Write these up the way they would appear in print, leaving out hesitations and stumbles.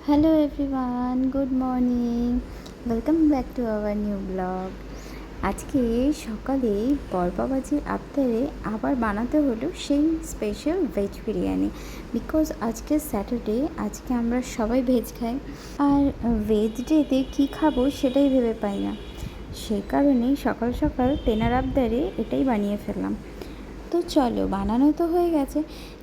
Hello everyone, good morning. Welcome back to our new blog. আজকে সকালে বরবাবাজির আবদারে আবার বানাতে হলো সেই স্পেশাল ভেজ বিরিয়ানি। বিকজ আজকে স্যাটারডে, আজকে আমরা সবাই ভেজ খাই। আর ভেজ ডেতে কী খাবো সেটাই ভেবে পাই না। সেই কারণেই সকাল সকাল তেনার আবদারে এটাই বানিয়ে ফেললাম। তো চলো, বানানো তো হয়ে গেছে,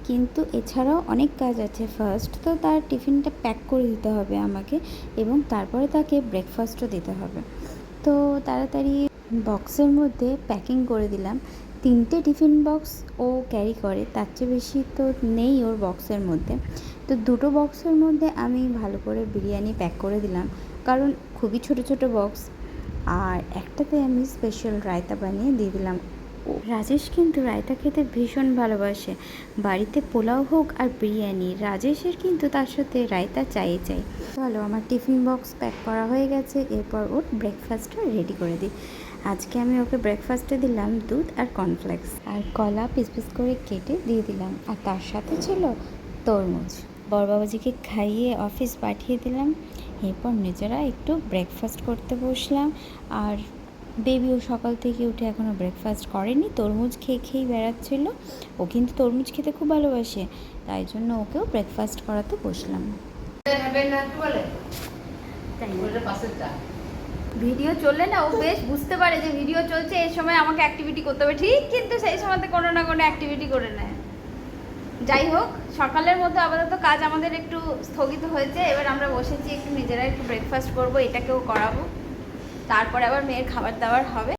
কিন্তু এছাড়াও অনেক কাজ আছে। ফার্স্ট তো তার টিফিনটা প্যাক করে দিতে হবে আমাকে, এবং তারপরে তাকে ব্রেকফাস্টও দিতে হবে। তো তাড়াতাড়ি বক্সের মধ্যে প্যাকিং করে দিলাম। 3টে টিফিন বক্স ও ক্যারি করে, তার চেয়ে বেশি তো নেই ওর বক্সের মধ্যে। তো 2টো বক্সের মধ্যে আমি ভালো করে বিরিয়ানি প্যাক করে দিলাম, কারণ খুবই ছোট ছোট বক্স। আর একটাতে আমি স্পেশাল রায়তা বানিয়ে দিয়ে দিলাম। রাজেশ কিন্তু রায়তা খেতে ভীষণ ভালোবাসে। বাড়িতে পোলাও হোক আর বিরিয়ানি, রাজেশের কিন্তু তার সাথে রায়তা চাই। চলো, আমার টিফিন বক্স প্যাক করা হয়ে গেছে, এরপর ওর ব্রেকফাস্টটা রেডি করে দিই। আজকে আমি ওকে ব্রেকফাস্টে দিলাম দুধ আর কর্নফ্লেক্স, আর কলা পিস পিস করে কেটে দিয়ে দিলাম, আর তার সাথে ছিল তরমুজ। বড়বাবাজিকে খাইয়ে অফিস পাঠিয়ে দিলাম। এরপর নিজেরা একটু ব্রেকফাস্ট করতে বসলাম। আর বেবিও সকাল থেকে উঠে এখনও ব্রেকফাস্ট করেনি, তরমুজ খেয়ে খেয়েই বেড়াচ্ছিল। ও কিন্তু তরমুজ খেতে খুব ভালোবাসে, তাই জন্য ওকেও ব্রেকফাস্ট করাতে বসলাম। ভিডিও চললে না ও বেশ বুঝতে পারে যে ভিডিও চলছে, এই সময় আমাকে অ্যাক্টিভিটি করতে হবে ঠিক, কিন্তু সেই সময়তে কোনো না কোনো অ্যাক্টিভিটি করে নেয়। যাই হোক, সকালের মধ্যে আপাতত কাজ আমাদের একটু স্থগিত হয়েছে। এবার আমরা বসেছি একটু নিজেরা একটু ব্রেকফাস্ট করবো, এটাকেও করাবো, তারপরে আবার মেয়ের খাবার দাবার হবে।